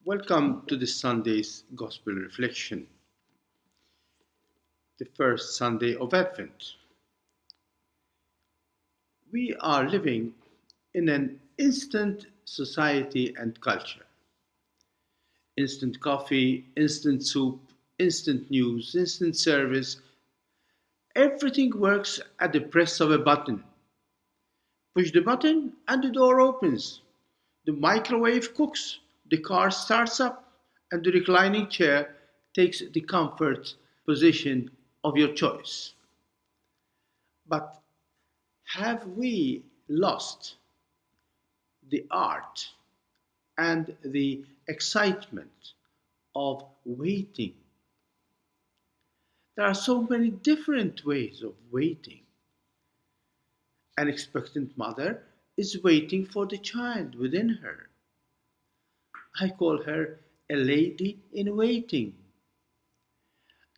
Welcome to this Sunday's Gospel Reflection, the first Sunday of Advent. We are living in an instant society and culture. Instant coffee, instant soup, instant news, instant service. Everything works at the press of a button. Push the button and the door opens. The microwave cooks, the car starts up, and the reclining chair takes the comfort position of your choice. But have we lost the art and the excitement of waiting? There are so many different ways of waiting. An expectant mother is waiting for the child within her. I call her a lady in waiting.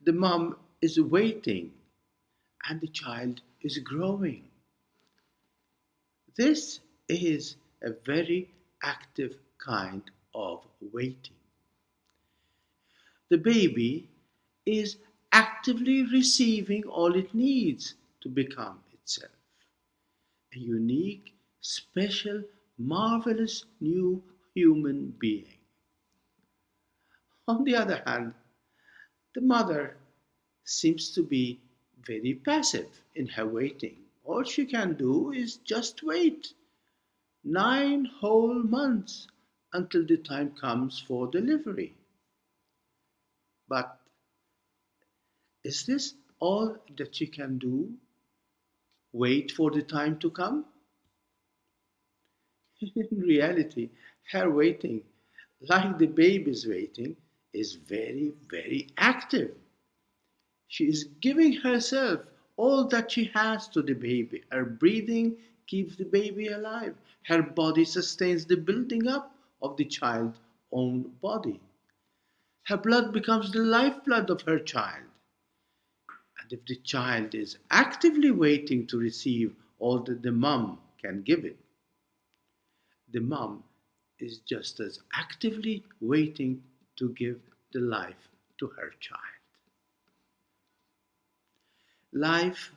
The mom is waiting and the child is growing. This is a very active kind of waiting. The baby is actively receiving all it needs to become itself. A unique, special, marvelous new human being. On the other hand, the mother seems to be very passive in her waiting. All she can do is just wait 9 whole months until the time comes for delivery. But is this all that she can do? Wait for the time to come? In reality, her waiting, like the baby's waiting, is very, very active. She is giving herself all that she has to the baby. Her breathing keeps the baby alive. Her body sustains the building up of the child's own body. Her blood becomes the lifeblood of her child. And if the child is actively waiting to receive all that the mom can give it, the mom is just as actively waiting to give the life to her child. Life,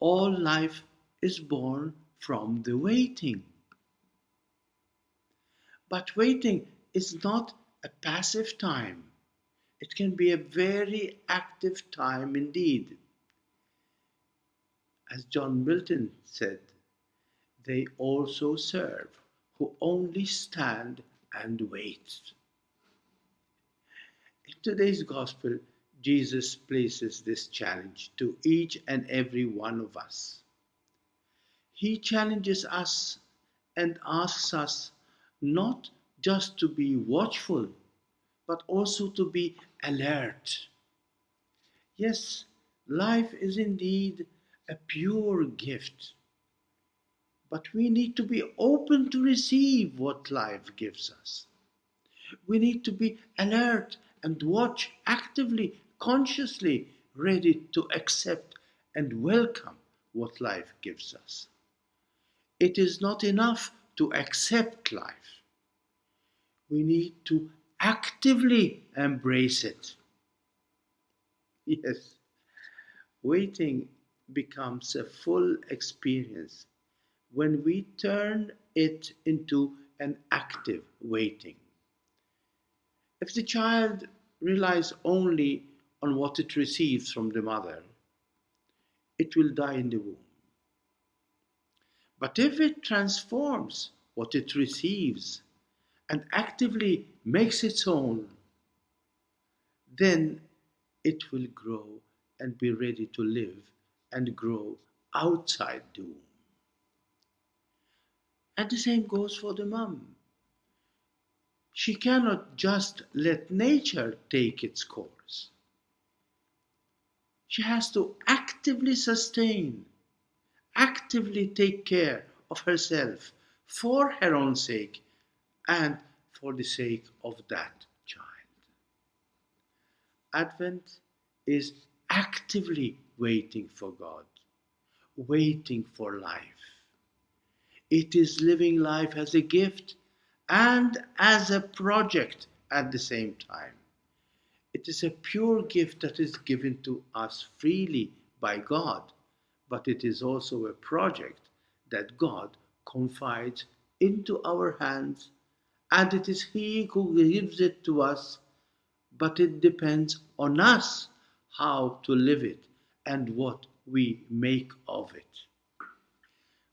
all life is born from the waiting. But waiting is not a passive time. It can be a very active time indeed. As John Milton said, they also serve who only stand and wait. In today's gospel, Jesus places this challenge to each and every one of us. He challenges us and asks us not just to be watchful, but also to be alert. Yes, life is indeed a pure gift, but we need to be open to receive what life gives us. We need to be alert and watch actively, consciously, ready to accept and welcome what life gives us. It is not enough to accept life. We need to actively embrace it. Yes, waiting becomes a full experience when we turn it into an active waiting. If the child relies only on what it receives from the mother, it will die in the womb. But if it transforms what it receives and actively makes its own, then it will grow and be ready to live and grow outside the womb. And the same goes for the mom. She cannot just let nature take its course. She has to actively sustain, actively take care of herself for her own sake and for the sake of that child. Advent is actively waiting for God, waiting for life. It is living life as a gift and as a project at the same time. It is a pure gift that is given to us freely by God, but it is also a project that God confides into our hands, and it is He who gives it to us, but it depends on us how to live it and what we make of it.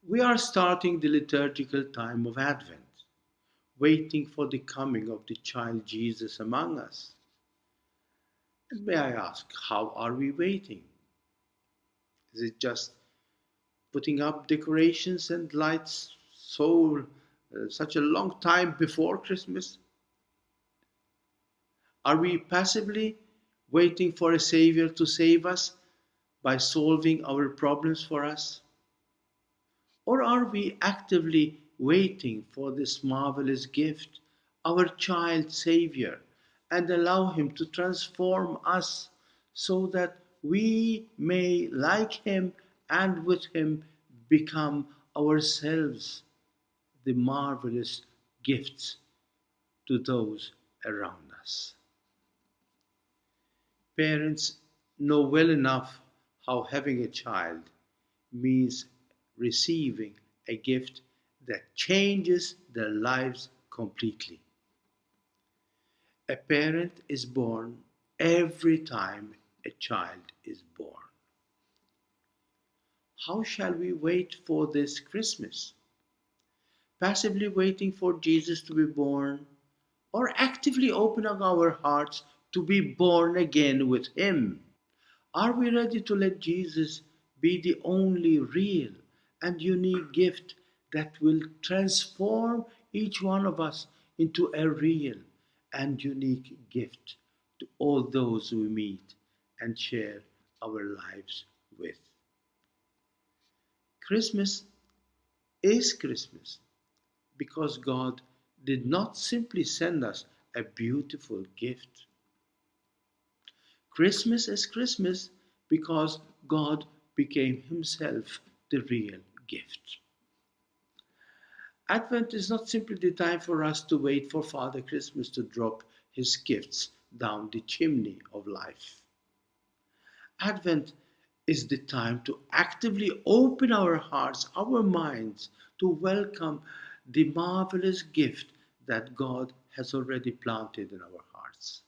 We are starting the liturgical time of Advent, waiting for the coming of the child Jesus among us. And may I ask, how are we waiting? Is it just putting up decorations and lights such a long time before Christmas? Are we passively waiting for a Savior to save us by solving our problems for us? Or are we actively waiting for this marvelous gift, our child Savior, and allow Him to transform us so that we may, like Him and with Him, become ourselves the marvelous gifts to those around us? Parents know well enough how having a child means receiving a gift that changes their lives completely. A parent is born every time a child is born. How shall we wait for this Christmas? Passively waiting for Jesus to be born, or actively opening our hearts to be born again with Him? Are we ready to let Jesus be the only real and unique gift that will transform each one of us into a real and unique gift to all those we meet and share our lives with? Christmas is Christmas because God did not simply send us a beautiful gift. Christmas is Christmas because God became Himself the real gift. Advent is not simply the time for us to wait for Father Christmas to drop His gifts down the chimney of life. Advent is the time to actively open our hearts, our minds, to welcome the marvelous gift that God has already planted in our hearts.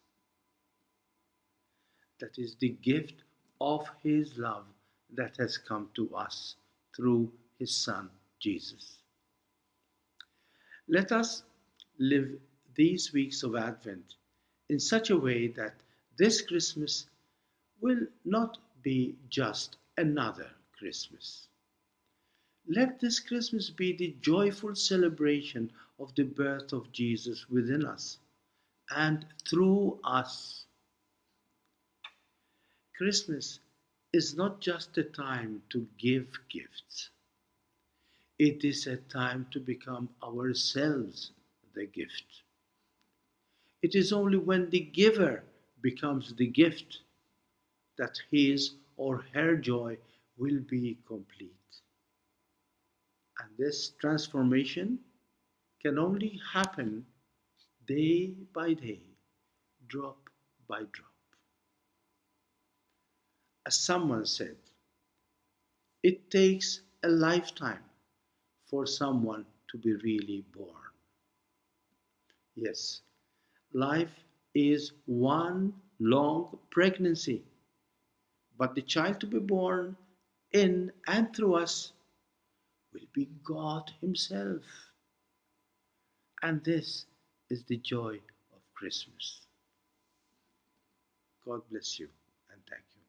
That is the gift of His love that has come to us through His Son, Jesus. Let us live these weeks of Advent in such a way that this Christmas will not be just another Christmas. Let this Christmas be the joyful celebration of the birth of Jesus within us and through us. Christmas is not just a time to give gifts. It is a time to become ourselves the gift. It is only when the giver becomes the gift that his or her joy will be complete. And this transformation can only happen day by day, drop by drop. As someone said, it takes a lifetime for someone to be really born. Yes, life is one long pregnancy, but the child to be born in and through us will be God Himself. And this is the joy of Christmas. God bless you and thank you.